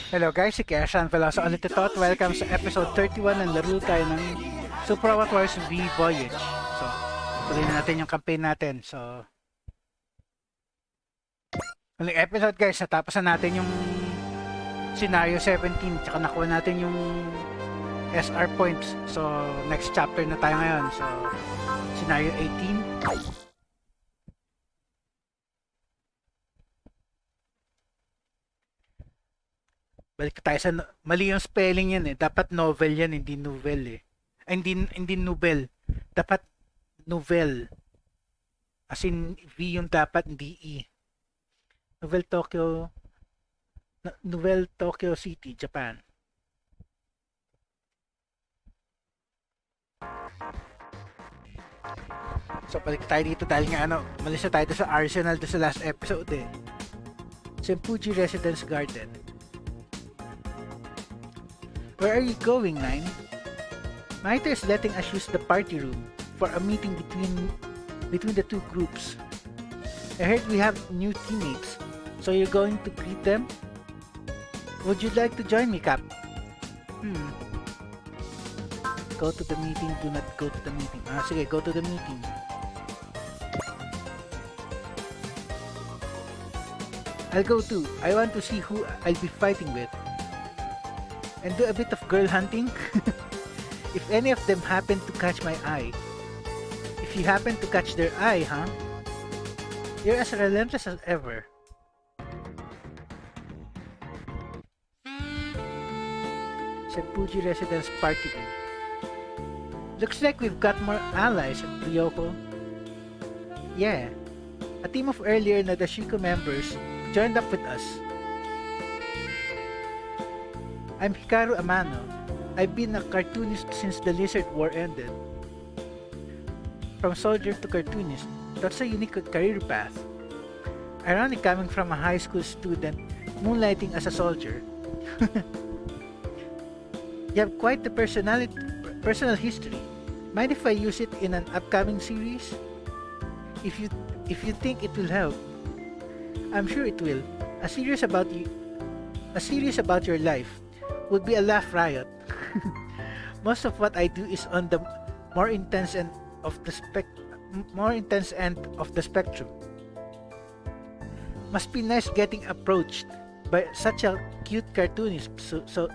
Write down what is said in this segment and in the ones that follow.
Hello guys, si Keshan Veloso ulit ito at welcome sa episode 31 ng laro tayo ng Super Robot Wars V Voyage. So, tuloy na natin yung campaign natin. So, uling episode guys, natapos na natin yung scenario 17 tsaka nakuha natin yung SR points. So, next chapter na tayo ngayon. So, scenario 18. Balik tayo sa mali yung spelling yan eh. Dapat novel yan, hindi novel eh. Ay, hindi novel. Dapat novel. As in V yung dapat, hindi E. Novel Tokyo City, Japan. So balik tayo dito dahil nga malis na tayo sa Arsenal sa last episode eh. Senpuji Residence Garden. Where are you going, Nine? Maito is letting us use the party room for a meeting between the two groups. I heard we have new teammates, so you're going to greet them? Would you like to join me, Cap? Go to the meeting, do not go to the meeting. Sige, go to the meeting. I'll go too. I want to see who I'll be fighting with. And do a bit of girl hunting if any of them happen to catch my eye. If you happen to catch their eye, huh? You're as relentless as ever. Senpuji Residence Party Room. Looks like we've got more allies at Ryoko. Yeah, a team of earlier Nadashiko members joined up with us. I'm Hikaru Amano. I've been a cartoonist since the Lizard War ended. From soldier to cartoonist, that's a unique career path. Ironic coming from a high school student moonlighting as a soldier. You have quite the personal history. Mind if I use it in an upcoming series? If you think it will help, I'm sure it will. A series about your life would be a laugh riot. Most of what I do is on the more intense end of the spectrum. Must be nice getting approached by such a cute cartoonist, Sasuke.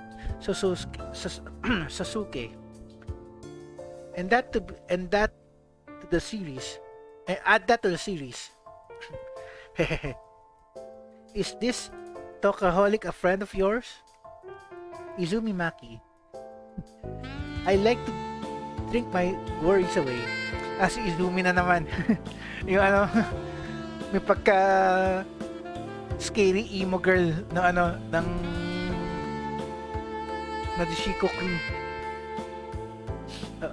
And that to the series. Add that to the series. Is this Tokaholic a friend of yours? Izumi Maki. I like to drink my worries away. Si Izumi na naman. Yung may pagka scary emo girl ng Nadashiko crew.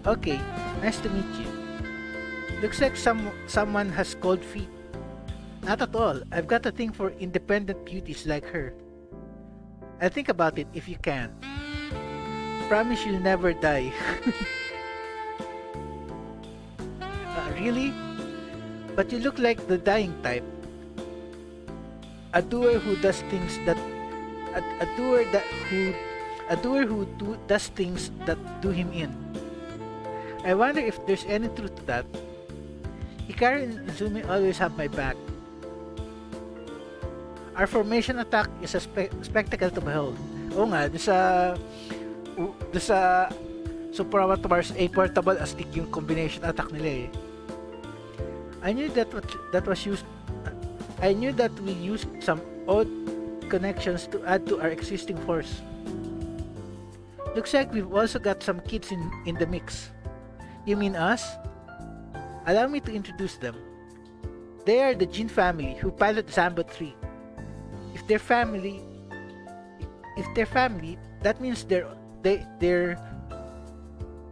Okay, nice to meet you. Looks like someone has cold feet. Not at all. I've got a thing for independent beauties like her. I'll think about it if you can. Promise you'll never die. Really? But you look like the dying type. A doer who does things that do him in. I wonder if there's any truth to that. Hikaru and Izumi always have my back. Our formation attack is a spectacle to behold. Oo nga, doon sa Super Robot Wars A portable astig yung combination attack nila eh. I knew that we used some odd connections to add to our existing force. Looks like we've also got some kids in the mix. You mean us? Allow me to introduce them. They are the Jin family who pilot Zambot 3. If they're family, that means they're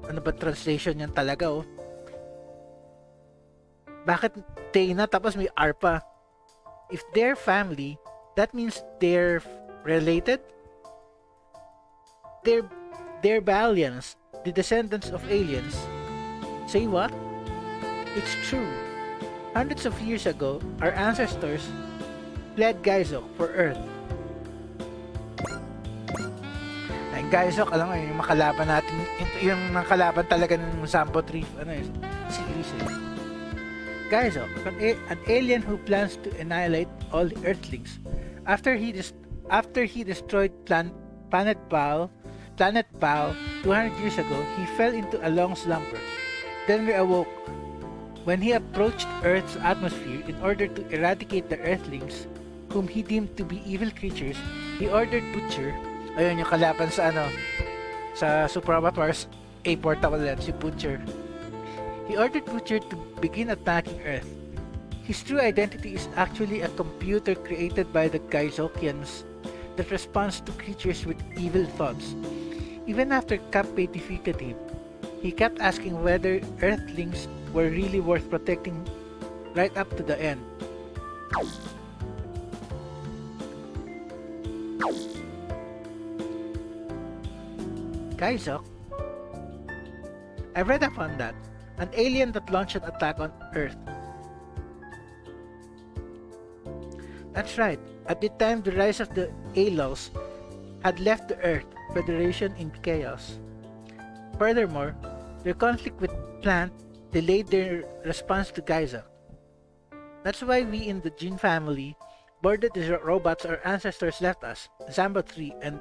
ano ba translation yan talaga oh? Bakit Tena tapos may R pa? If they're family, that means they're related? They're Balians, the descendants of aliens. Say what? It's true. Hundreds of years ago, our ancestors fled Gaizok for Earth. Yung Gaizok, alam mo, yung makalaban natin, yung makalaban talaga ng Sambo 3, series eh. Gaizok, an alien who plans to annihilate all the Earthlings. After he destroyed Planet Bao 200 years ago, he fell into a long slumber, then reawoke. When he approached Earth's atmosphere in order to eradicate the Earthlings, whom he deemed to be evil creatures, he ordered Butcher, ayun yung kalaban sa Super Robot Wars A4 ulit, si Butcher. He ordered Butcher to begin attacking Earth. His true identity is actually a computer created by the Gaizokians that responds to creatures with evil thoughts. Even after Kappei defeated him, he kept asking whether Earthlings were really worth protecting right up to the end. Gaizok? I read up on that. An alien that launched an attack on Earth. That's right. At the time, the rise of the Alos had left the Earth Federation in chaos. Furthermore, their conflict with Plant delayed their response to Gaizok. That's why we in the Jin family boarded the robots our ancestors left us, Zambo 3, and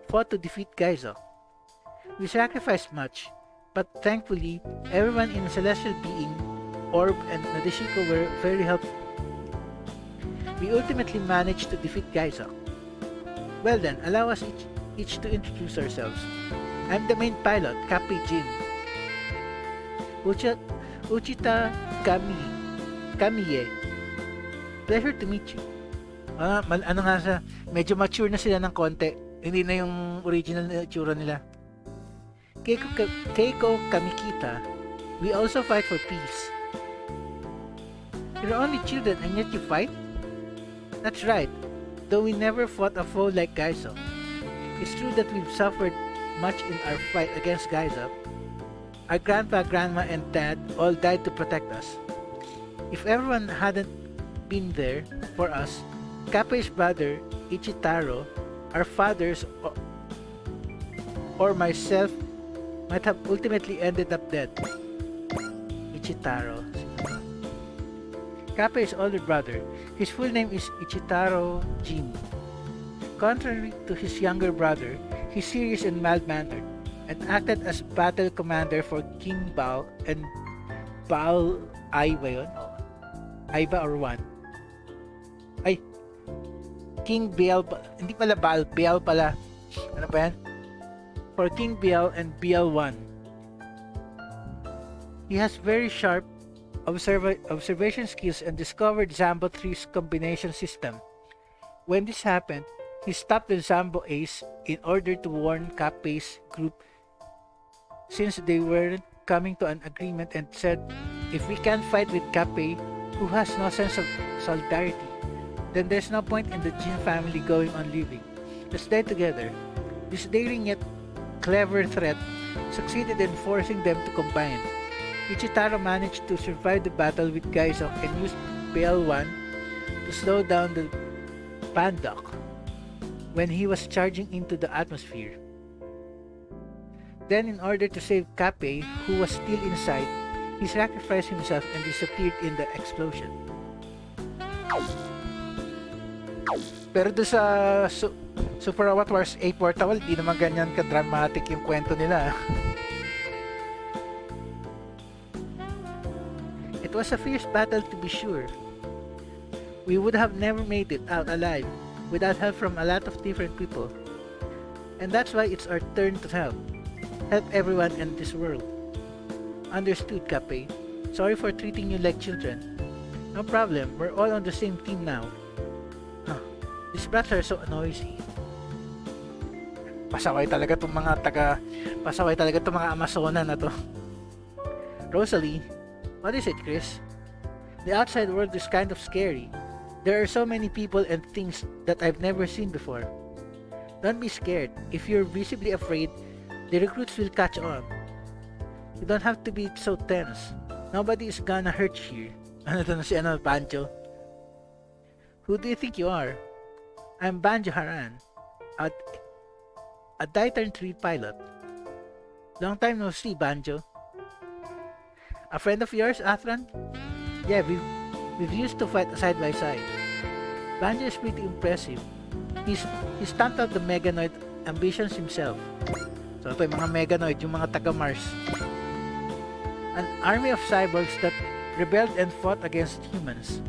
fought to defeat Gaizok. We sacrificed much, but thankfully, everyone in Celestial Being, Orb, and Nadeshiko were very helpful. We ultimately managed to defeat Gaizok. Well then, allow us each to introduce ourselves. I'm the main pilot, Kappei Jin. Uchita Kamiye. Pleasure to meet you. Medyo mature na sila ng konti. Hindi na yung original na itsura nila. Keiko Kamikita. We also fight for peace. You're only children and yet you fight? That's right, though we never fought a foe like Gaizok. It's true that we've suffered much in our fight against Gaizok. Our grandpa, grandma, and dad all died to protect us. If everyone hadn't been there for us, Kappei's brother, Ichitaro, our fathers, or myself might have ultimately ended up dead. Ichitaro. Kappei's older brother. His full name is Ichitaro Jin. Contrary to his younger brother, he's serious and mild-mannered, and acted as battle commander for King Bao and Bao Aiba yun? Aiba or Wan? Ay, King Biel, hindi pala Baal, Biel pala. Ano ba yan? For King Biel and Biel-1. He has very sharp observation skills and discovered Zambo 3's combination system. When this happened, he stopped the Zambo Ace in order to warn Kappei's group since they weren't coming to an agreement, and said, if we can't fight with Kappei, who has no sense of solidarity, then there's no point in the Jin family going on living. Let's die together. This daring yet clever threat succeeded in forcing them to combine. Ichitaro managed to survive the battle with Gaizok and used BL-1 to slow down the Pandak when he was charging into the atmosphere. Then, in order to save Kappei, who was still inside, he sacrificed himself and disappeared in the explosion. Pero doon sa Super Robot Wars A Portable, di naman ganyan ka-dramatic yung kwento nila. It was a fierce battle to be sure. We would have never made it out alive without help from a lot of different people. And that's why it's our turn to help. Help everyone in this world. Understood, Kappei. Sorry for treating you like children. No problem, we're all on the same team now. These brats are so noisy. Pasaway talaga itong mga Amazona na to. Rosalie, what is it, Chris? The outside world is kind of scary. There are so many people and things that I've never seen before. Don't be scared. If you're visibly afraid, the recruits will catch on. You don't have to be so tense. Nobody is gonna hurt you here. Ano to na si Banjo? Who do you think you are? I'm Banjo Haran. a Titan 3 pilot. Long time no see, Banjo. A friend of yours, Athran? Yeah, we've used to fight side by side. Banjo is pretty impressive. He stamped out the Meganoid ambitions himself. So ito yung mga Meganoid, yung mga taga-Mars. An army of cyborgs that rebelled and fought against humans.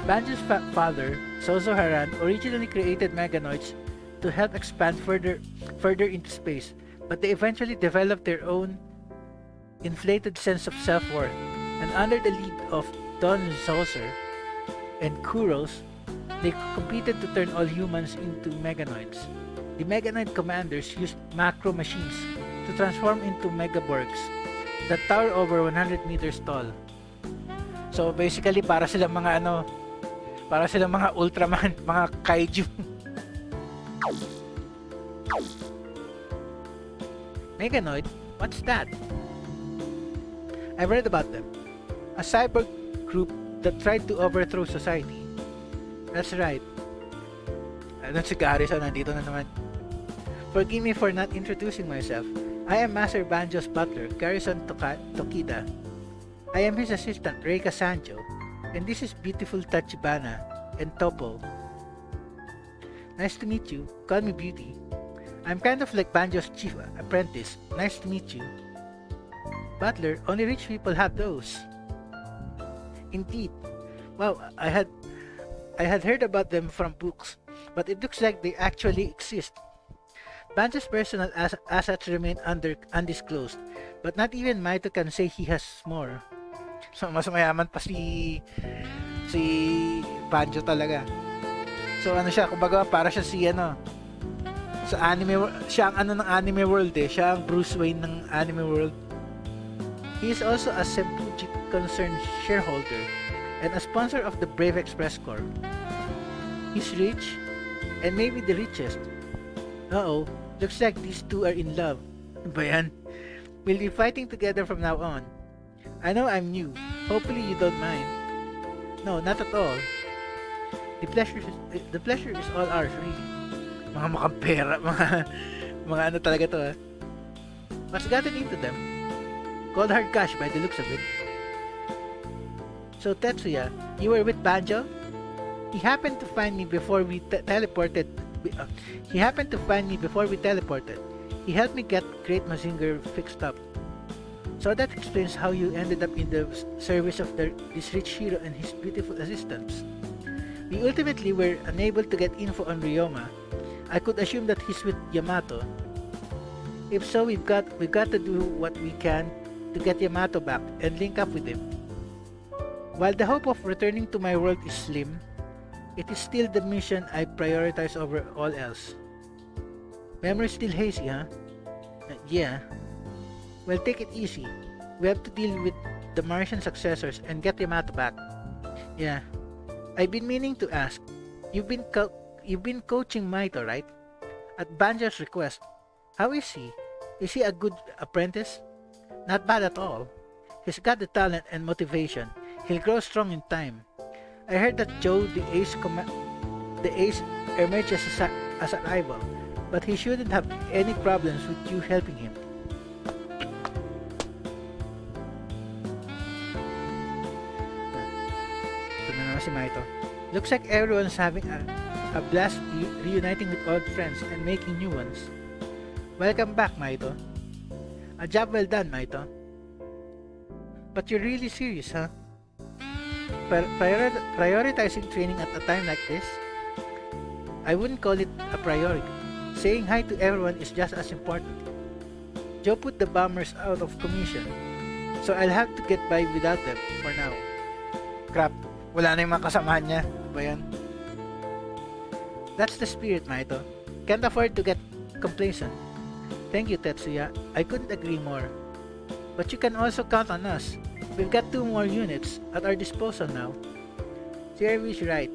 Banjo's father, Sozo Haran, originally created Meganoids to help expand further into space, but they eventually developed their own inflated sense of self-worth, and under the lead of Don Zoser and Kuros, they competed to turn all humans into Meganoids. The Meganoid commanders used macro machines to transform into Megaborgs that tower over 100 meters tall. So basically para silang mga Ultraman, mga kaiju. Meganoid? What's that? I've read about them. A cyborg group that tried to overthrow society. That's right. Ano si Garrison, nandito na naman. Forgive me for not introducing myself. I am Master Banjo's butler, Garrison Tokida. I am his assistant, Reika Sancho. And this is beautiful Tachibana and Topo. Nice to meet you. Call me Beauty. I'm kind of like Banjo's chief apprentice. Nice to meet you. Butler, only rich people have those. Indeed. Wow, I had heard about them from books, but it looks like they actually exist. Banjo's personal assets remain undisclosed, but not even Maito can say he has more. So mas mayaman pa si Banjo talaga. So ano siya, kumbaga para siya si sa anime, siya ang ng anime world eh. Siya ang Bruce Wayne ng anime world. He is also a Sempuji concerned shareholder and a sponsor of the Brave Express Corps. He's rich and maybe the richest. Looks like these two are in love. Ba yan? We'll be fighting together from now on. I know I'm new. Hopefully you don't mind. No, not at all. The pleasure is all ours, really. Mga makampera, mga ano talaga to ha. What's gotten into them? Cold hard cash by the looks of it. So Tetsuya, you were with Banjo? He happened to find me before we teleported. He helped me get Great Mazinger fixed up. So that explains how you ended up in the service of this rich hero and his beautiful assistants. We ultimately were unable to get info on Ryoma. I could assume that he's with Yamato. If so, we've got to do what we can to get Yamato back and link up with him. While the hope of returning to my world is slim, it is still the mission I prioritize over all else. Memory still hazy, huh? Yeah. Well, take it easy. We have to deal with the Martian successors and get Yamato back. Yeah. I've been meaning to ask. You've been coaching Maito, right? At Banjo's request. How is he? Is he a good apprentice? Not bad at all. He's got the talent and motivation. He'll grow strong in time. I heard that Joe, the ace emerged as a rival, but he shouldn't have any problems with you helping him. Ito na naman si Maito. Looks like everyone's having a blast reuniting with old friends and making new ones. Welcome back, Maito. A job well done, Maito. But you're really serious, huh? Prioritizing training at a time like this? I wouldn't call it a priority. Saying hi to everyone is just as important. Joe put the bombers out of commission, so I'll have to get by without them for now. Crap, wala na yung mga kasamahan niya. Ano ba yan? That's the spirit, Maito. Can't afford to get complacent. Thank you, Tetsuya. I couldn't agree more. But you can also count on us. We've got 2 more units at our disposal now. Jeremy's right.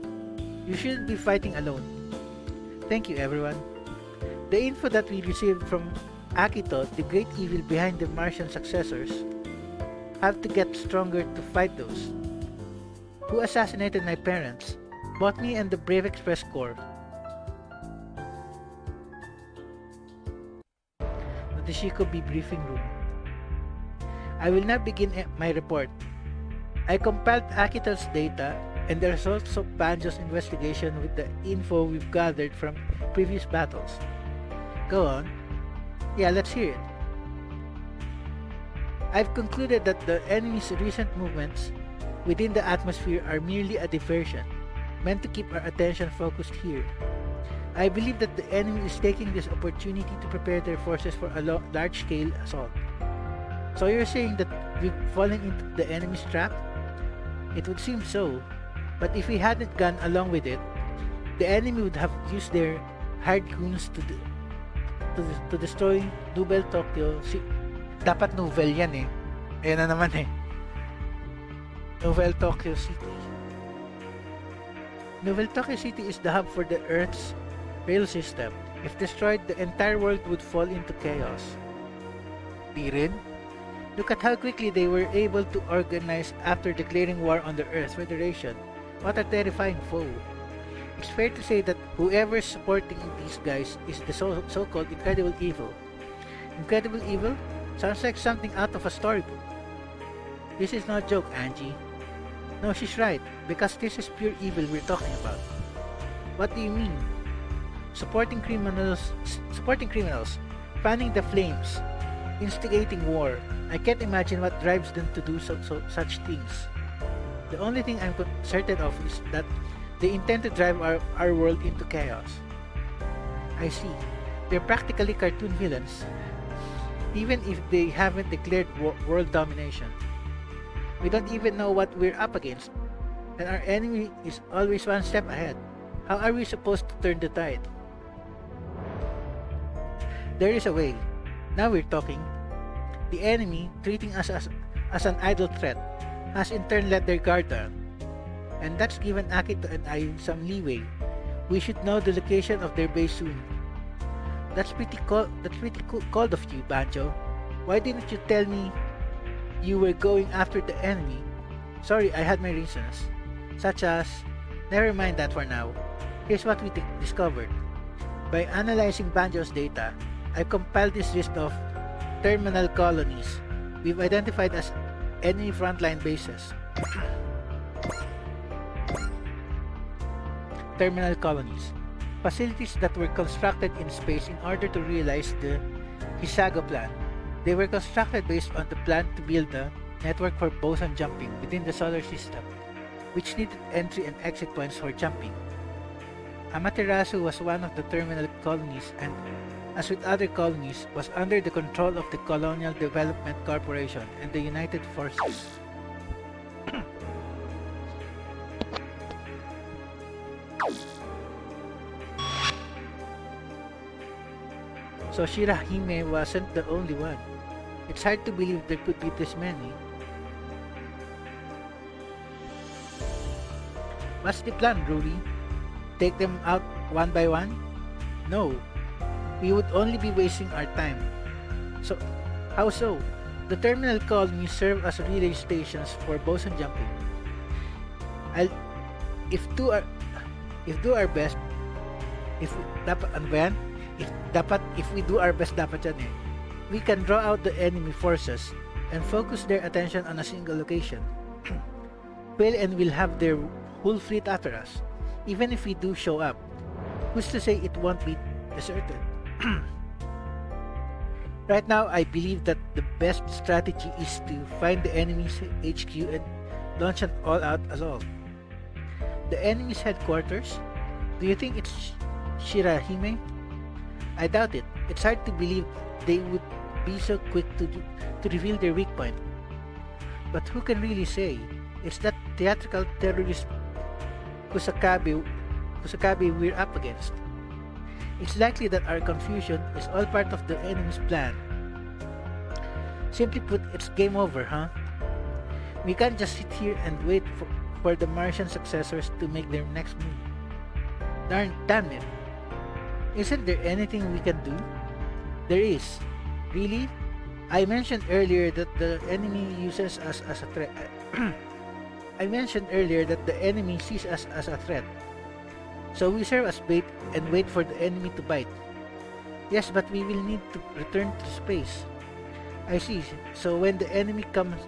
You shouldn't be fighting alone. Thank you, everyone. The info that we received from Akito, the great evil behind the Martian successors, have to get stronger to fight those. Who assassinated my parents, bought me and the Brave Express Corps. the Shikobi briefing room. I will now begin my report. I compiled Akito's data and the results of Banjo's investigation with the info we've gathered from previous battles. Go on. Yeah, let's hear it. I've concluded that the enemy's recent movements within the atmosphere are merely a diversion, meant to keep our attention focused here. I believe that the enemy is taking this opportunity to prepare their forces for a large-scale assault. So you're saying that we've fallen into the enemy's trap? It would seem so, but if we hadn't gone along with it, the enemy would have used their hired goons to destroy Nouvelle Tokyo. Dapat Nouvelle yan eh. Ayan na naman eh. Nouvelle Tokyo City. Nouvelle Tokyo City is the hub for the Earth's rail system. If destroyed, the entire world would fall into chaos. Di rin? Look at how quickly they were able to organize after declaring war on the Earth Federation. What a terrifying foe. It's fair to say that whoever's supporting these guys is the so-called Incredible Evil. Incredible Evil? Sounds like something out of a storybook. This is no joke, Angie. No, she's right, because this is pure evil we're talking about. What do you mean? Supporting criminals, fanning the flames, instigating war. I can't imagine what drives them to do such things. The only thing I'm certain of is that they intend to drive our world into chaos. I see. They're practically cartoon villains, even if they haven't declared world domination. We don't even know what we're up against, and our enemy is always one step ahead. How are we supposed to turn the tide? There is a way. Now we're talking. The enemy, treating us as an idle threat, has in turn let their guard down. And that's given Akito and I some leeway. We should know the location of their base soon. That's pretty cold of you, Banjo. Why didn't you tell me you were going after the enemy? Sorry, I had my reasons. Such as, never mind that for now. Here's what we discovered. By analyzing Banjo's data, I compiled this list of terminal colonies we've identified as enemy frontline bases. Terminal colonies. Facilities that were constructed in space in order to realize the Hisago plan. They were constructed based on the plan to build a network for boson jumping within the solar system, which needed entry and exit points for jumping. Amaterasu was one of the terminal colonies and, as with other colonies, was under the control of the Colonial Development Corporation and the United Forces. So Shirahime wasn't the only one. It's hard to believe there could be this many. What's the plan, Ruri? Take them out one by one? No. We would only be wasting our time. So, how so? The terminal colonies serve as relay stations for boson jumping. If we do our best, dapat yan eh. We can draw out the enemy forces and focus their attention on a single location. Well, and we'll have their whole fleet after us. Even if we do show up, who's to say it won't be deserted? Right now, I believe that the best strategy is to find the enemy's HQ and launch an all-out assault. The enemy's headquarters? Do you think it's Shirahime? I doubt it. It's hard to believe they would be so quick to reveal their weak point. But who can really say? It's that theatrical terrorist Kusakabe we're up against. It's likely that our confusion is all part of the enemy's plan. Simply put, it's game over, huh? We can't just sit here and wait for the Martian successors to make their next move. Damn it. Isn't there anything we can do? There is. Really? I mentioned earlier that the enemy uses us as a threat. I mentioned earlier that the enemy sees us as a threat. So we serve as bait and wait for the enemy to bite. Yes, but we will need to return to space. I see. So when the enemy comes,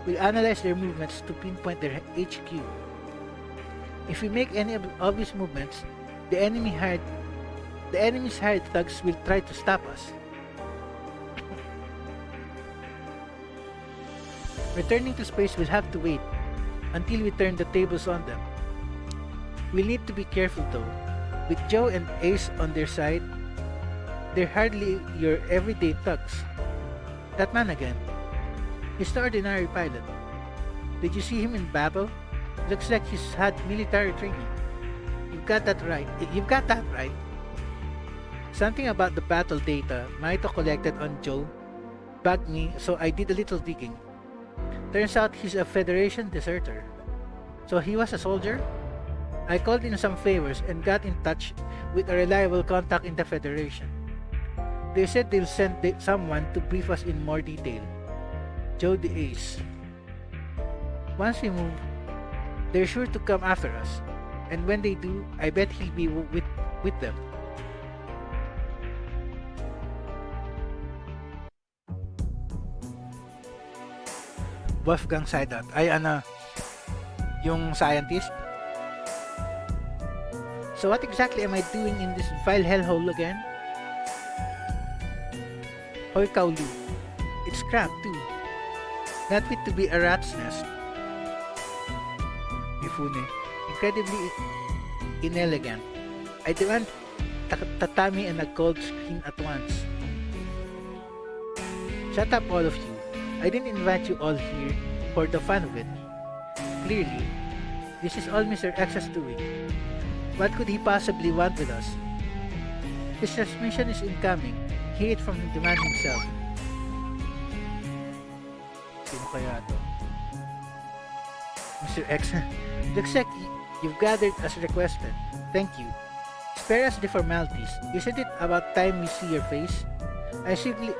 we'll analyze their movements to pinpoint their HQ. If we make any obvious movements, the enemy's hired thugs will try to stop us. Returning to space will have to wait until we turn the tables on them. We'll need to be careful though. With Joe and Ace on their side, they're hardly your everyday thugs. That man again. He's the ordinary pilot. Did you see him in battle? Looks like he's had military training. You've got that right. Something about the battle data Maito collected on Joe bugged me, so I did a little digging. Turns out he's a Federation deserter. So he was a soldier? I called in some favors and got in touch with a reliable contact in the Federation. They said they'll send someone to brief us in more detail. Joe the Ace. Once we move, they're sure to come after us, and when they do, I bet he'll be with them. Wolfgang Seidat. Ay, yung scientist. So what exactly am I doing in this vile hellhole again? Hoy Kaulu. It's crap too. Not fit to be a rat's nest. Mifune. Incredibly inelegant. I demand tatami and a gold screen at once. Shut up all of you. I didn't invite you all here for the fun of it. Clearly, this is all Mr. X's doing. What could he possibly want with us? His transmission is incoming. Hear it from the man himself. Sino kaya to? Mr. X, looks like you've gathered as requested. Thank you. Spare us the formalities. Isn't it about time we see your face? I simply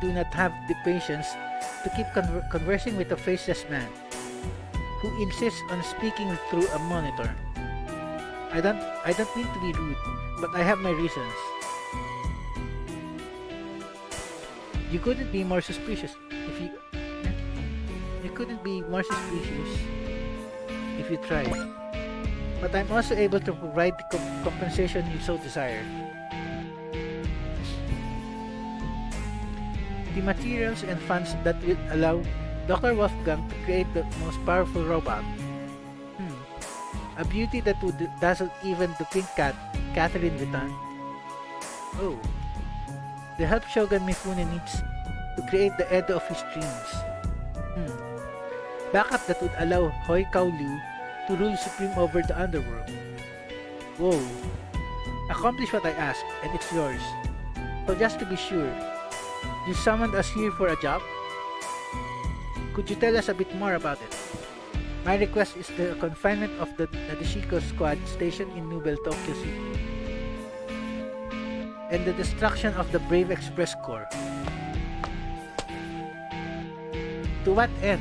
do not have the patience to keep conversing with a faceless man who insists on speaking through a monitor. I don't mean to be rude, but I have my reasons. You couldn't be more suspicious if you tried. But I'm also able to provide the compensation you so desire. The materials and funds that will allow Dr. Wolfgang to create the most powerful robot. A beauty that would dazzle even the pink cat, Catherine Vuitton. Oh, the help Shogun Mifune needs to create the Edo of his dreams. Backup that would allow Hoi Kaolu to rule supreme over the underworld. Whoa. Accomplish what I asked, and it's yours. So just to be sure, you summoned us here for a job? Could you tell us a bit more about it? My request is the confinement of the Nadeshiko squad stationed in Nubel, Tokyo City, and the destruction of the Brave Express Corps. To what end?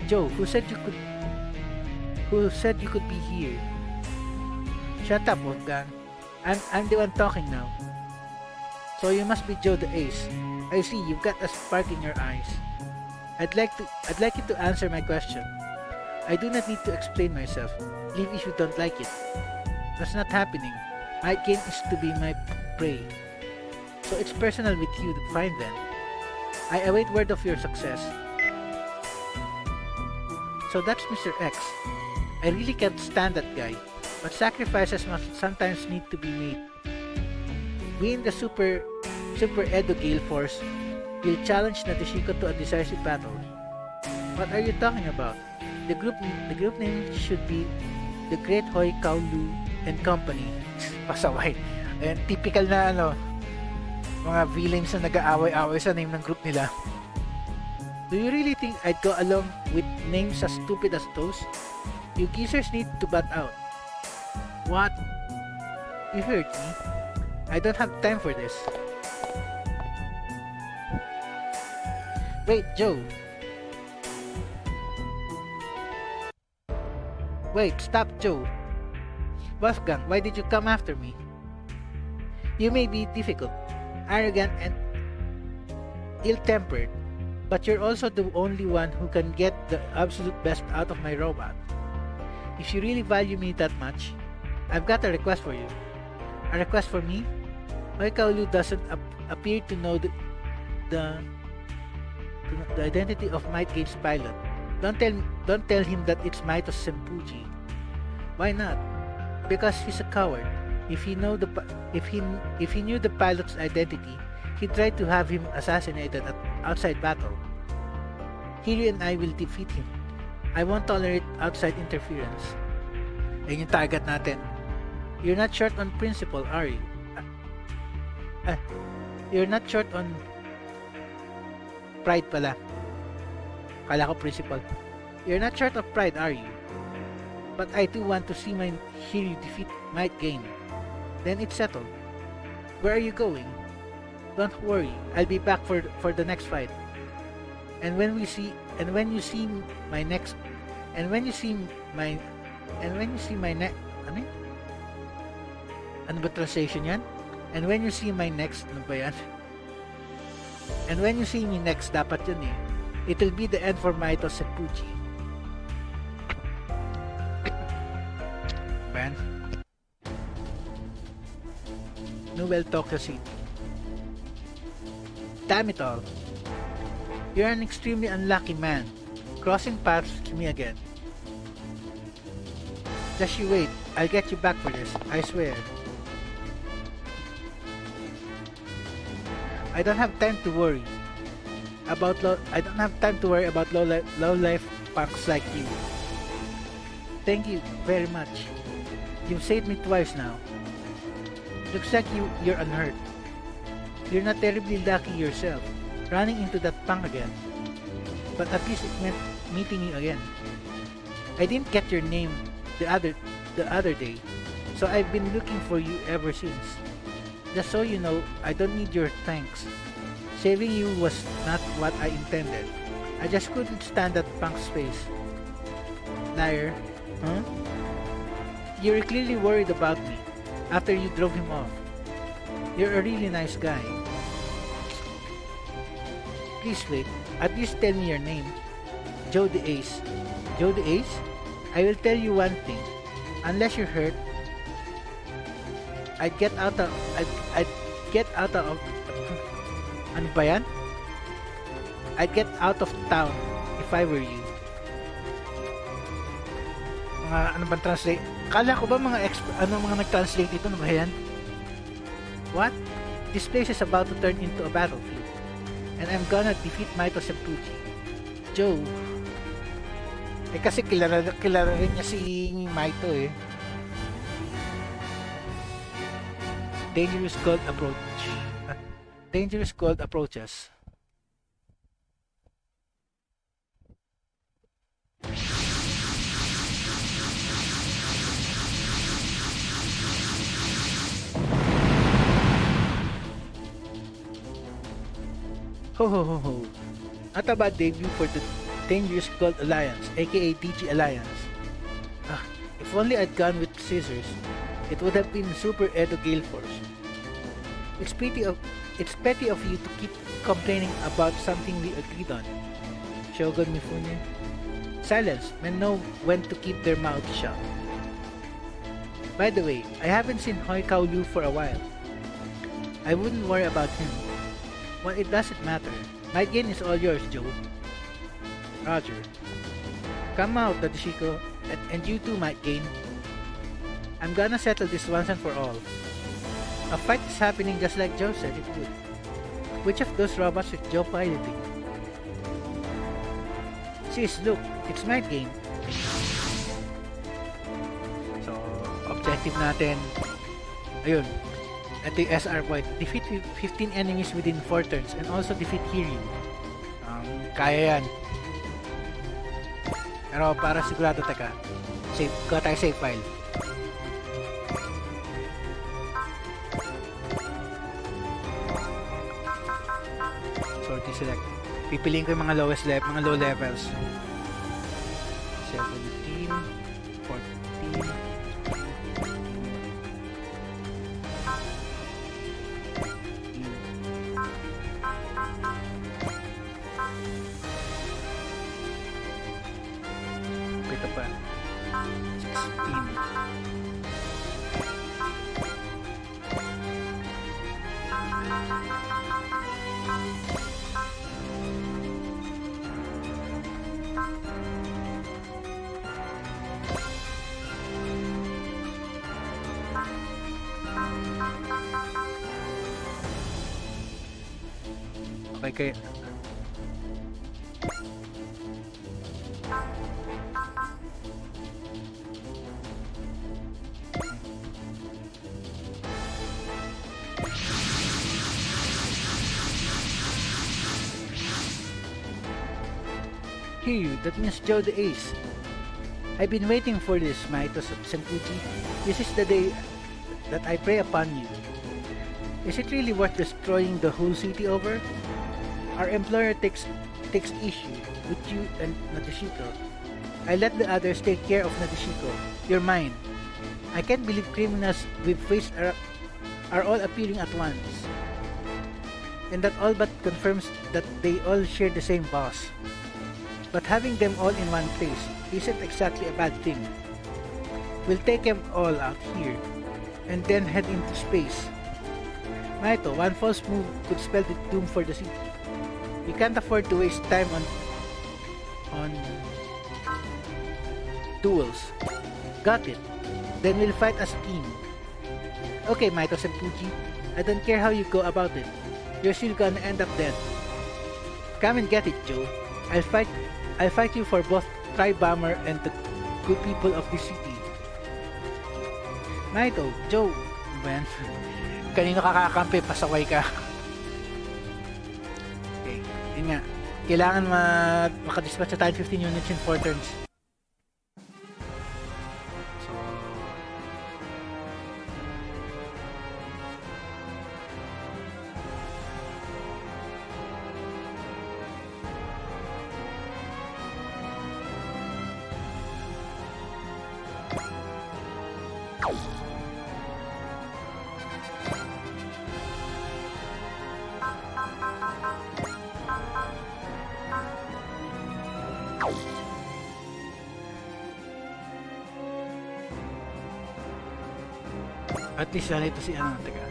Joe, who said you could be here? Shut up, Wolfgang. I'm the one talking now. So you must be Joe the Ace. I see you've got a spark in your eyes. I'd like you to answer my question. I do not need to explain myself. Leave if you don't like it. That's not happening. My game is to be my prey. So it's personal with you, fine then. I await word of your success. So that's Mr. X. I really can't stand that guy, but sacrifices must sometimes need to be made. We in the Super Edo Gale Force will challenge Nadeshiko to a decisive battle. What are you talking about? The group name should be the Great Hoi Kaolu and Company. Pasaway. Ayan, typical na mga villains na nag-aaway-aaway sa name ng group nila. Do you really think I'd go along with names as stupid as those? You geezers need to butt out. What? You heard me. I don't have time for this. Wait, Joe. Wait, stop, Joe. Wolfgang, why did you come after me? You may be difficult, arrogant, and ill-tempered, but you're also the only one who can get the absolute best out of my robot. If you really value me that much, I've got a request for you. A request for me? Hoikaulu doesn't appear to know the identity of Might Game's pilot. Don't tell him that it's Maitos Senpuji. Why not? Because he's a coward. If he knew the pilot's identity, he'd try to have him assassinated at outside battle. Hiryu and I will defeat him. I won't tolerate outside interference. Ayun yung target natin. You're not short on principle, are you? You're not short on pride pala. Kala ko principle. You're not short of pride, are you? But I too want to see my Hiryu defeat Might Gain. Then it's settled. Where are you going? Don't worry, I'll be back for the next fight. And when you see my next ano ba translation yan? And when you see my next, ano ba yan? And when you see me next, dapat yun eh. It'll be the end for Maito Senpuji. Ben? Nouvelle Tokyo City. Damn it all. You're an extremely unlucky man, crossing paths with me again. Just you wait, I'll get you back for this, I swear. I don't have time to worry about low life punks like you. Thank you very much. You've saved me twice now. Looks like you're unhurt. You're not terribly lucky yourself, running into that punk again. But at least it meant meeting you again. I didn't get your name the other day, so I've been looking for you ever since. Just so you know, I don't need your thanks. Saving you was not what I intended. I just couldn't stand that punk's face. Liar, huh? You were clearly worried about me after you drove him off. You're a really nice guy. Please wait, at least tell me your name. Joe the Ace. Joe the Ace? I will tell you one thing. Unless you're hurt, I'd get out of ano ba yan? I'd get out of town if I were you. Mga ano bang translate? Kala ko ba mga nag-translate dito, ano ba yan? What? This place is about to turn into a battlefield, and I'm gonna defeat Maito Senpuji. Joe. Eh kasi kilala rin niya si Maito eh. Dangerous gold approaches. Ho ho ho ho. Not a bad debut for the Dangerous Gold Alliance, aka DG Alliance. If only I'd gone with scissors, it would have been Super Edo Gale Force. It's petty of you to keep complaining about something we agreed on. Shogun Mifune. Silence, men know when to keep their mouths shut. By the way, I haven't seen Hoikaulu for a while. I wouldn't worry about him. Well, it doesn't matter. My gain is all yours, Joe. Roger. Come out, Tadashiko, and you too might gain. I'm gonna settle this once and for all. A fight is happening just like Joe said it would. Which of those robots is Joe piloting? Sis, look, it's Might Gain. So, objective natin. Ayun. Ito yung SR point. Defeat 15 enemies within 4 turns and also defeat Hiryu. Kaya yan. Pero para sigurado, teka. Save. Kuha tayo save file. Select. Pipiliin ko yung mga low levels. 17, 14, Okay, kaya Here, that means Joe the Ace. I've been waiting for this, Maitos Senpuji. This is the day that I pray upon you. Is it really worth destroying the whole city over? Our employer takes issue with you and Nadeshiko. I let the others take care of Nadeshiko. You're mine. I can't believe criminals we've faced are all appearing at once. And that all but confirms that they all share the same boss. But having them all in one place isn't exactly a bad thing. We'll take them all out here, and then head into space. Maito, one false move could spell the doom for the city. We can't afford to waste time on duels. Got it. Then we'll fight as a team. Okay, Maito Senpuji. I don't care how you go about it. You're still gonna end up dead. Come and get it, Joe. I'll fight you for both Tri-Bomber and the good people of this city. Maito, Joe. Ano ba yan? Kanino kakakampi, pasaway ka. Okay, yun nga. Kailangan makadispatch sa tayo 15 units in 4 turns. At least ito si ano, teka.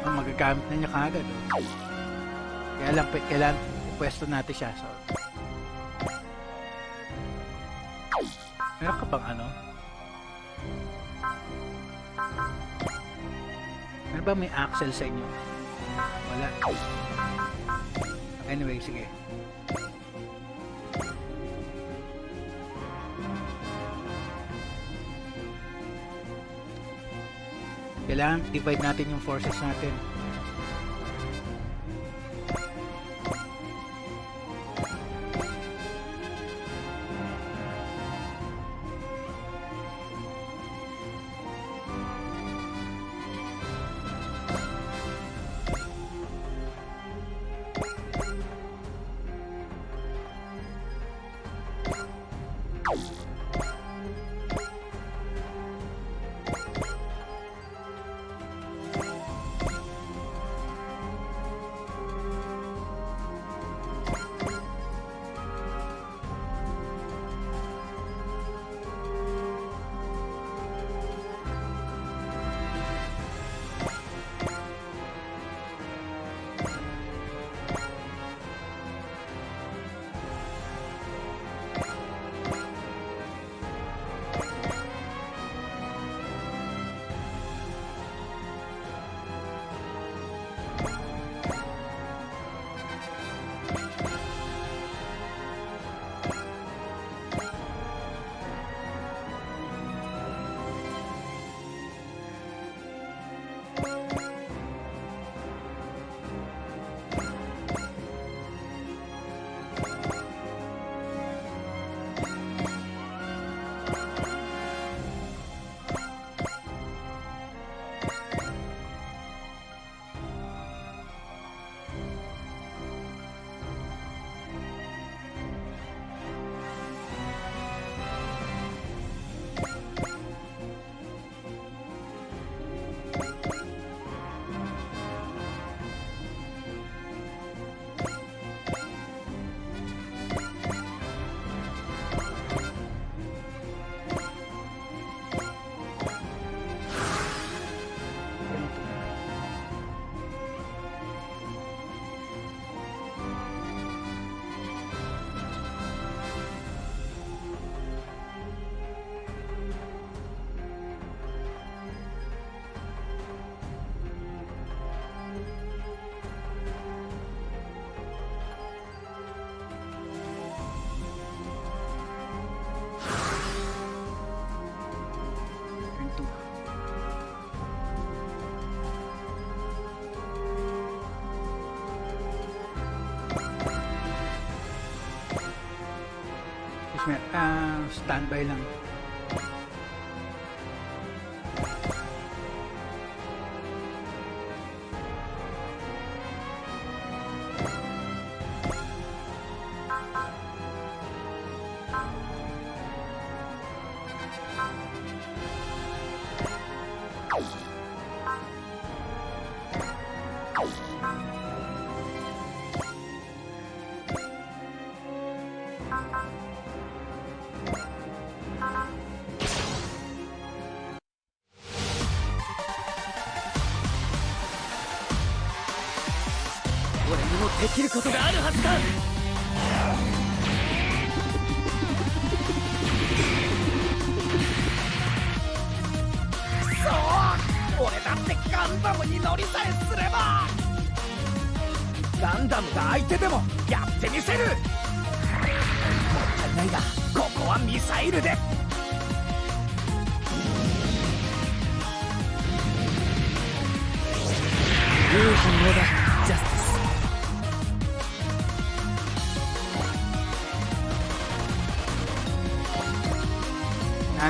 Magagamit na niya kaagad. Oh. Kailan pwesto natin siya. So. Meron ka bang ano? Meron ba may axle sa inyo? Wala. Anyway, sige. Kailangan divide natin yung forces natin. Standby lang.ガンダムが相手でもやってみせる。もったいないがここはミサイルで。いい反応だ、ジャスティス。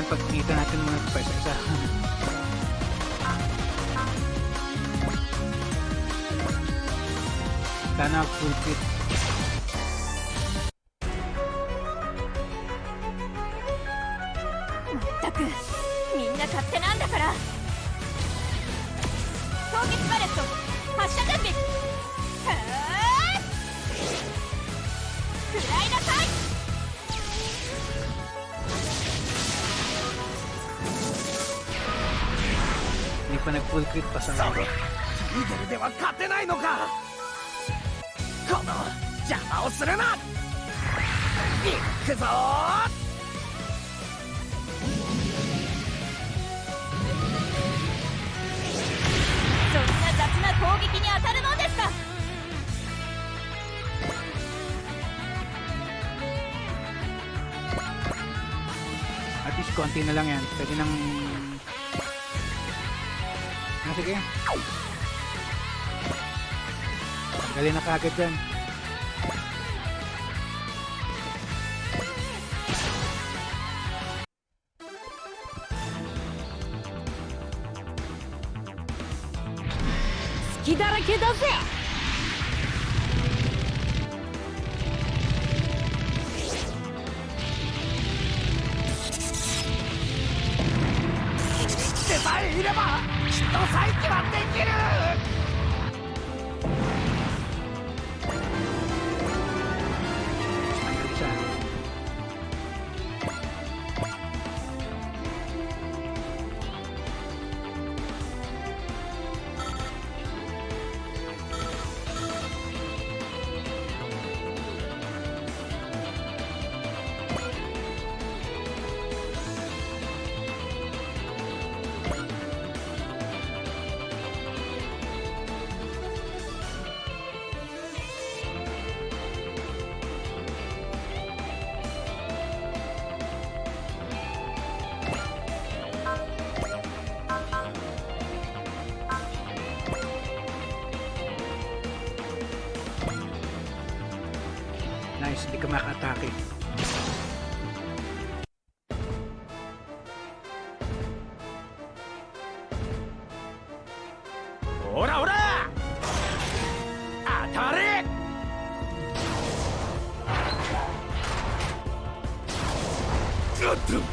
Pagkita natin mga isa-isa. Sana full fit. まったくみんな勝手なんだから。攻撃パレット発射準備。はー食らいなさい。Hindi pa nag-full crit pa sa laro. リゲルでは勝てないのか。この邪魔をするな。いくぞー。そんな雑な攻撃に当たるもんですか。At least konti na lang yan. Pwede nang... sige. Tanggalin na kagad dyan. Skiだらけだぜ。でさえいればきっと再起はできる。Nice, hindi ka maka-atake. Ora ora! Atare! ガッタム、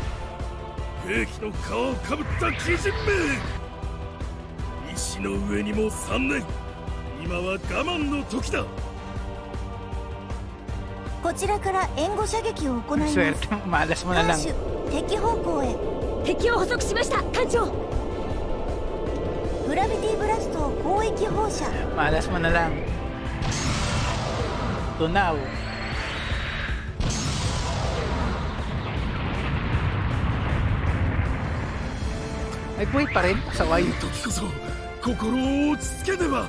兵器の皮をかぶった鬼人め。石の上にも3年。今は我慢の時だ。こちらから援護射撃を行います。 Swerte, malas mo na 艦 lang. 首敵方向へ。敵を捕捉しました艦長。グラビティブラスト広域放射。 Malas mo na lang. Tunaw. Nag-buhay pa rin, pasaway. 時こそ心を落ち着けねば。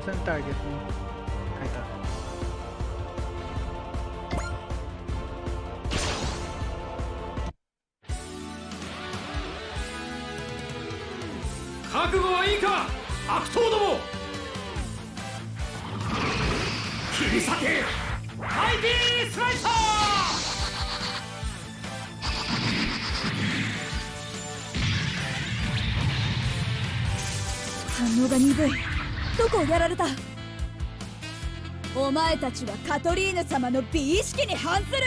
Saan ang target mo? Ay, ito. 覚悟はいいか悪党ども。切り裂けマイティースライサー。反応が鈍い。どこをやられた？お前たちはカトリーヌ様の美意識に反する。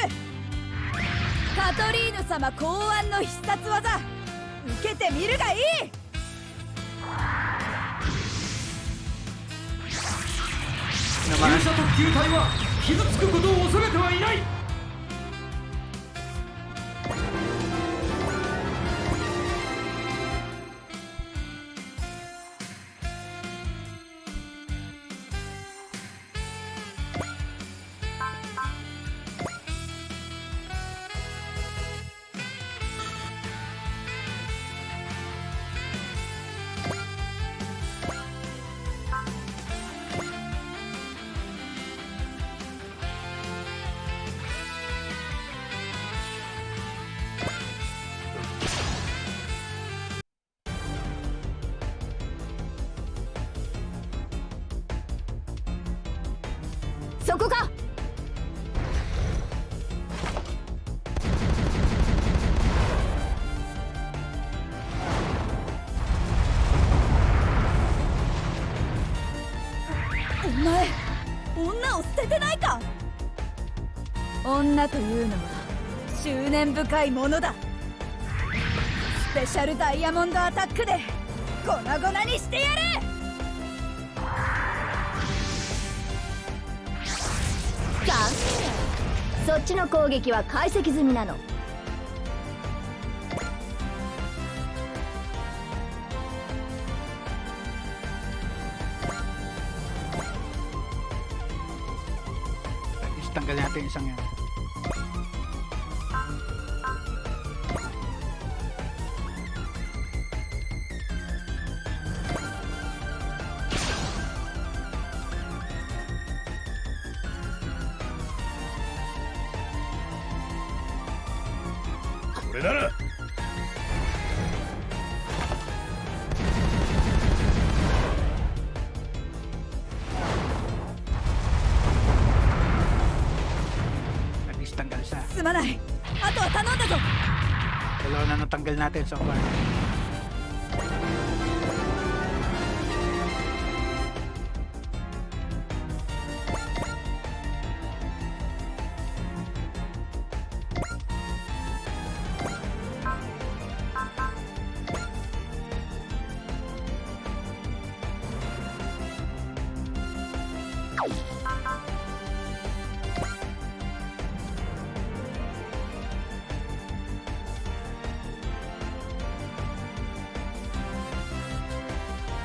カトリーヌ様考案の必殺技、受けてみるがいい。勇者特急隊は傷つくことを恐れてはいない。そこか。お前、女を捨ててないか。女というのは執念深いものだ。スペシャルダイヤモンドアタックで粉々にしてやれ。そっちの攻撃は解析済みなの。Tanggal natin yung isang yan. Ore nara! At least tanggal siya. すまない。あとは頼んだぞ。 Dalawa na natanggal natin so far.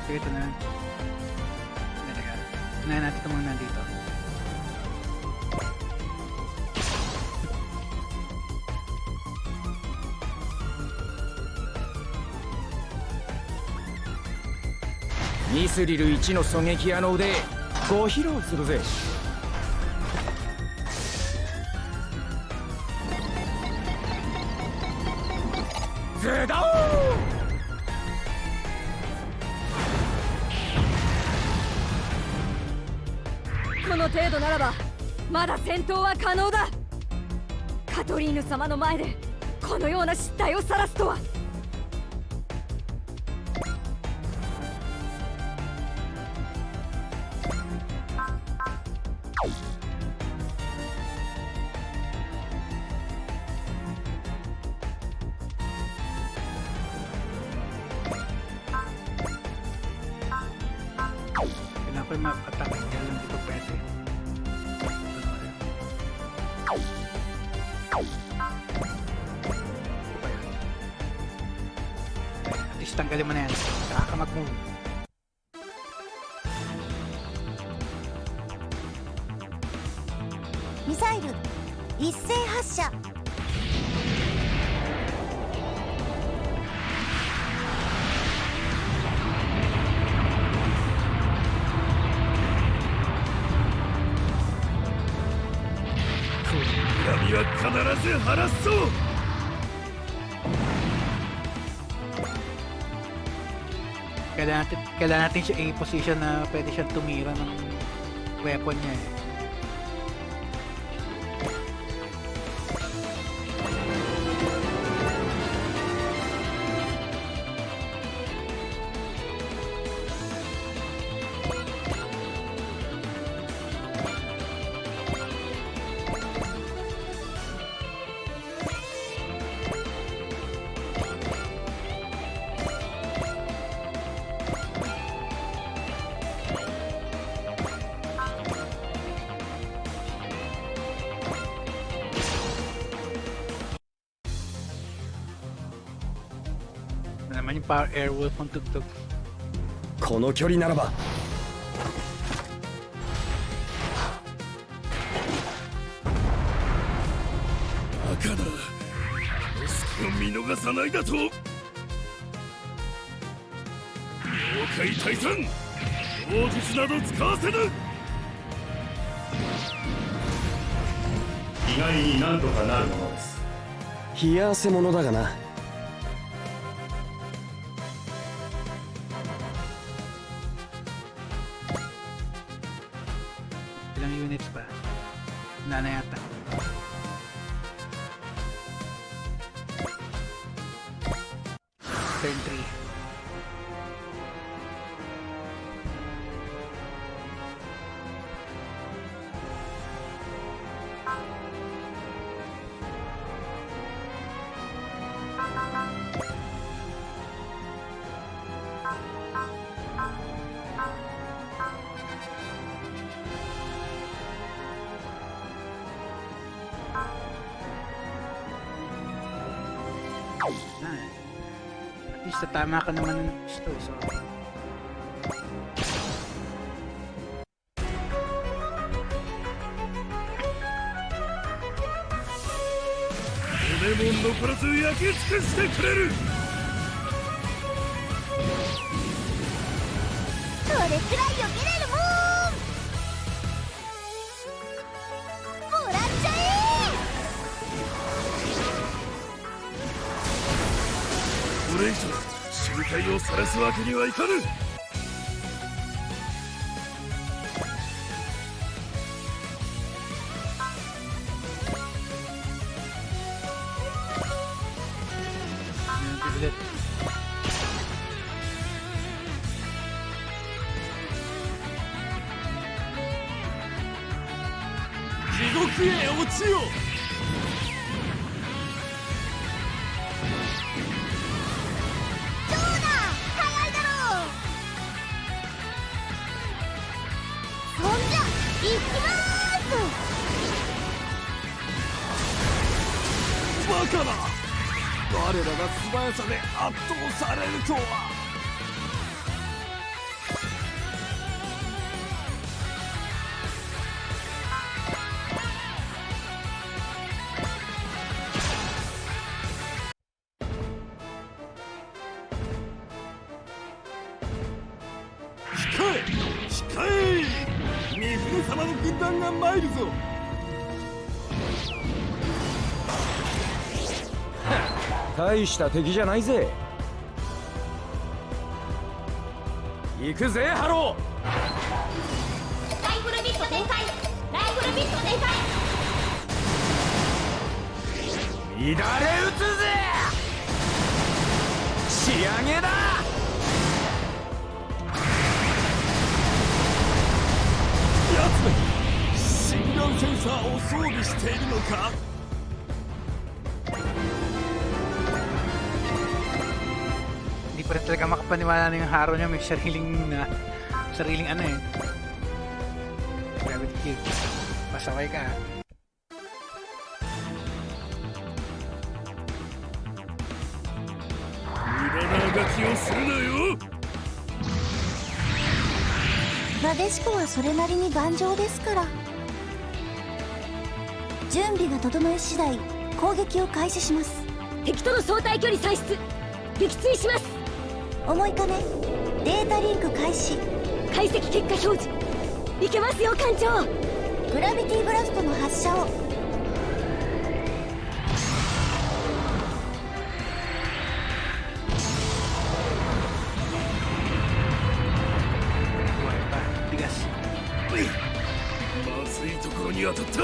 Sige, ito na. Teka. Unahin natin ito muna nandito.ミスリル1の狙撃屋の腕ご披露するぜ。ズドーこの程度ならばまだ戦闘は可能だ。カトリーヌ様の前でこのような失態を晒すとは。Kailangan ko yung map-attack. Kaya lang dito pwede. At least tanggalin mo na yan. Saka ka mag-move. Missile 一斉発射。には必ず晴らすぞ。 Kailangan natin siya i-position na pwede siyang tumira ng weapon niya eh. Naman yung power airwolf ang tugtog. この距離ならば赤だ。隙を見逃さないだと。了解退散。妖術など使わせぬ。意外になんとかなるものです。冷や汗ものだがな。 Ilang units pa? Wala na yata. Turn 3. At least tama ka naman ng gusto, so 骨も残らず焼き尽くしてくれる。それくらい避けれるもん。もらっちゃえ。これ以上集会を晒すわけにはいかぬ。 ulit. 地獄へ落ちよ。どうだ、早いだろう。そんじゃ行きまーす。バカだ。我らが素早さで圧倒されるとは。 控え三船様の軍団が参るぞ。大した敵じゃないぜ。行くぜハロー。ライフルビット展開。ライフルビット展開。乱れ撃つぜ。仕上げだ。 やつめ、心眼センサーを装備しているのか。 Hindi pa rin talaga makapaniwala na yung haro niya may sariling ano eh. Gravity kill. Pasaway ka ha. 無駄なあがきをするなよ。 なでしこはそれなりに頑丈ですから。準備が整い次第攻撃を開始します。敵との相対距離算出。撃墜します。重いためデータリンク開始。解析結果表示。いけますよ艦長。グラビティブラストの発射を。まずいところに当たった。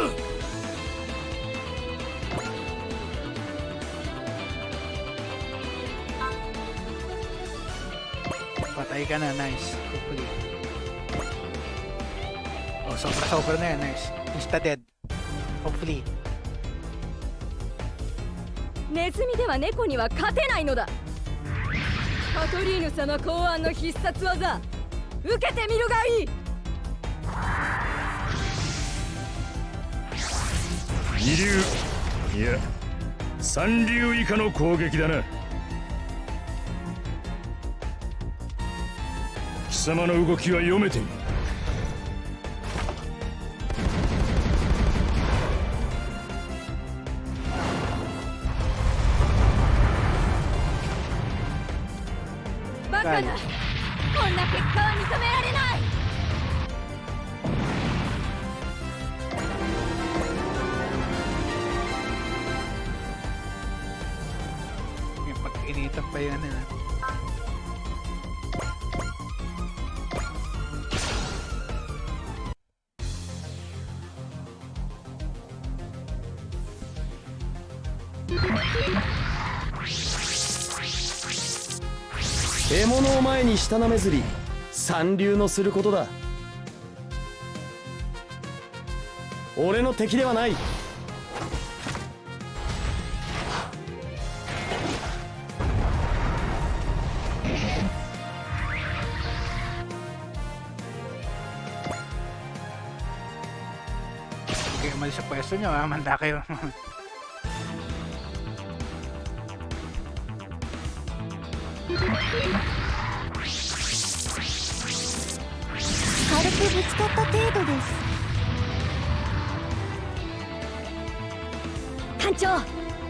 Patay ka na, nice. Hopefully. Oh, sobra-sobra na yan, nice. Insta dead. Hopefully. ネズミでは猫には勝てないのだ。カトリーヌ様考案の必殺技、受けてみるがいい。二流、いや三流以下の攻撃だな。貴様の動きは読めている。バカな、こんな結果は認められない。 Yung pag-initan pa yan, eh. 獲物を前にしたなめずり、三流のすることだ。俺の敵ではない。 Kayo umalis sa pwesto nyo, ha? Manda kayo. 軽くぶつかった程度です。艦長、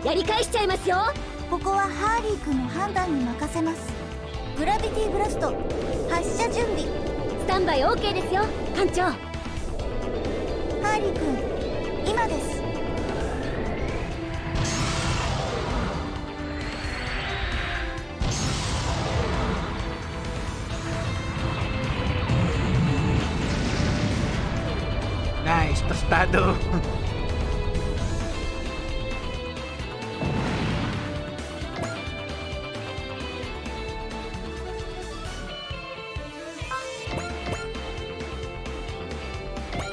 やり返しちゃいますよ。ここはハーリー君の判断に任せます。グラビティブラスト発射準備。スタンバイ OK ですよ、艦長。ハーリー君、今です。Nice, tostado.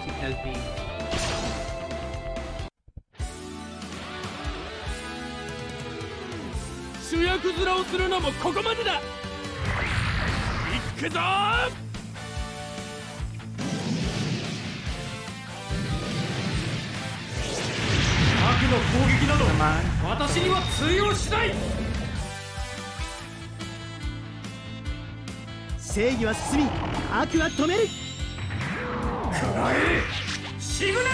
Signal beam. 主役面をするのもここまでだ。行くぞー。 悪の攻撃など私には通用しない。正義は進み、悪は止める。食らえシグナルリ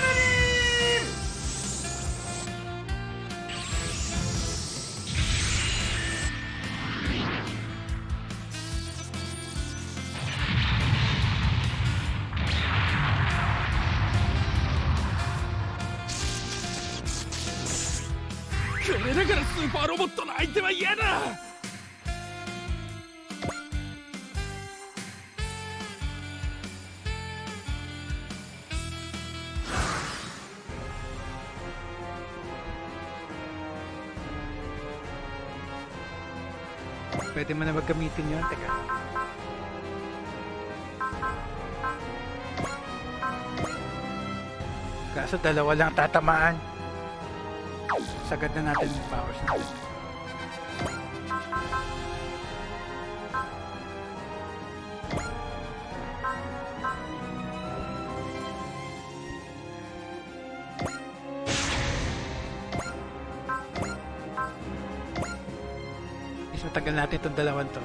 これだからスーパーロボットの相手は嫌だ。 Pwede mo na maggamitin yun. Teka. Kaso dalawa lang tatamaan. Sagad na natin yung powers natin. Mas matagal natin itong dalawan to.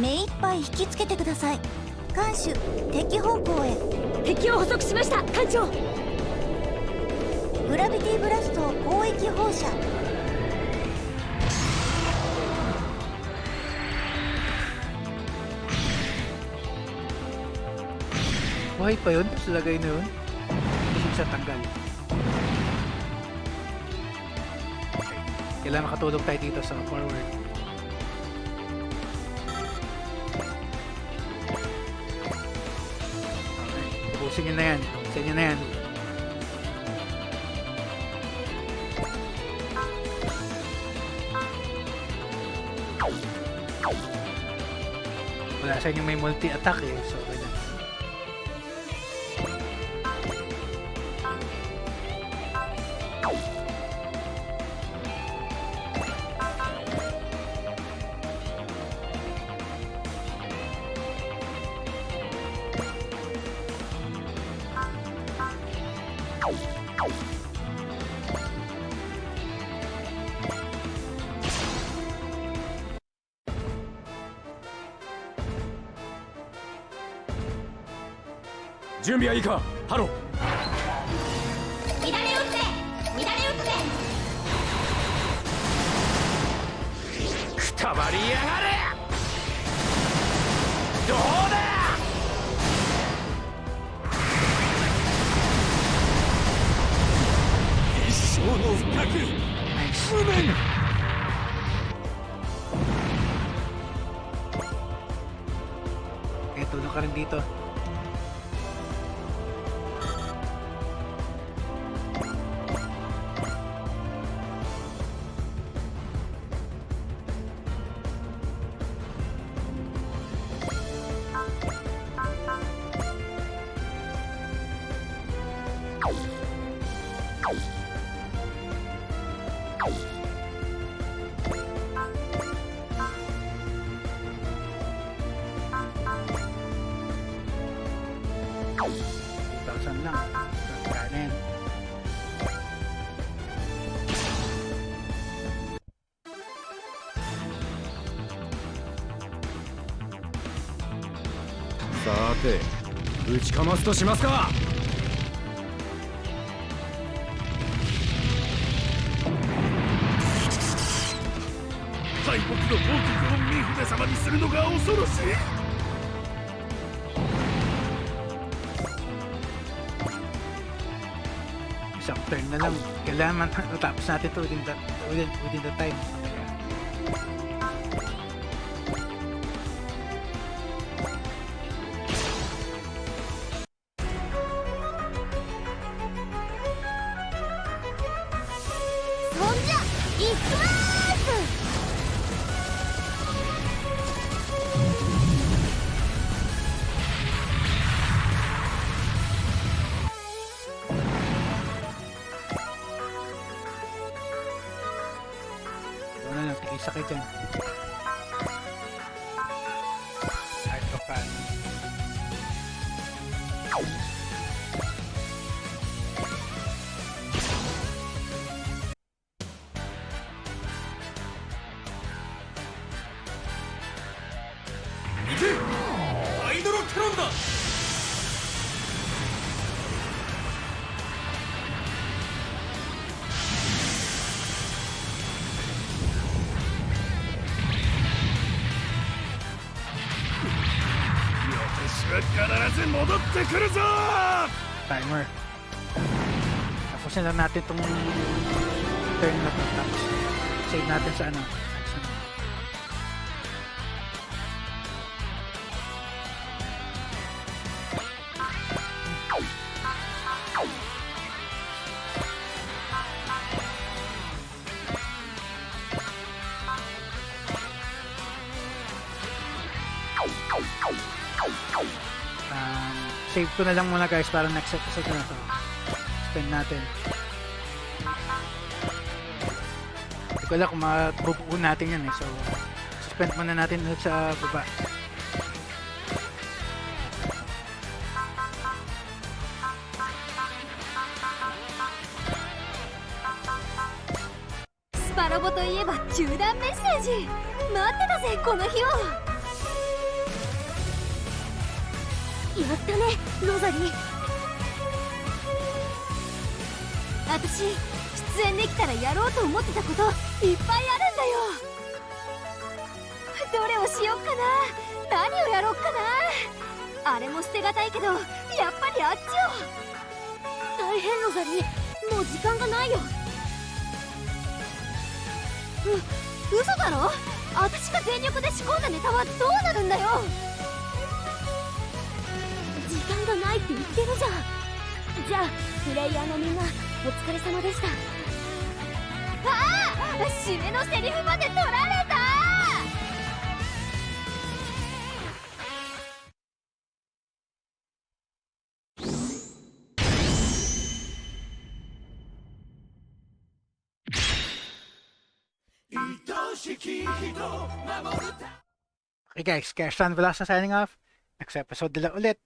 目いっぱい引きつけてください。艦首敵方向へ。敵を捕捉しました、艦長。グラビティブラスト攻撃放射。Buhay pa yun? Tapos lagay na yun? Isip sa tanggal. Okay. Kailangan makatulog tayo dito sa forward. Tapusin nyo na yan. Sa inyo na yan. Wala sa inyo may multi-attack eh. So, ganyan.準備はいいかハロー。乱れ打って乱れ打ってくたばりやがれ。どうだ。一生の深く無念。Okay, tulong ka rin dito. Lang. Kanin.さて打ちかますとしますか。敗北の報告を三船様にするのが恐ろしい。Isang turn na lang. Kailangan matapos natin ito within the time. Kaya, そんじゃいきまーす。wala lang, tigisa kayo dyan. Kahit pa paano.必ず戻ってくるぞ。 Timer. Tapusin lang natin itong turn na to. Tapos save natin sa ano. Save ko na lang muna guys para next episode na to. Spend natin. Hindi ko alam kung mabubuo natin yan eh. So, suspend muna natin ulit sa baba. Sparrow といえば中断メッセージ待ってたぜこの日を。やったねロザリー。私出演できたらやろうと思ってたこといっぱいあるんだよ。どれをしよっかな、何をやろっかな。あれも捨てがたいけどやっぱりあっちを。大変ロザリー、もう時間がないよ。嘘だろ。私が全力で仕込んだネタはどうなるんだよ。時間がないって言ってるじゃん。じゃあプレイヤーのみんなお疲れ様でした。ああ、締めのセリフまで取られた。Okay guys, kaya Stan Velasquez signing off. Next episode nila ulit.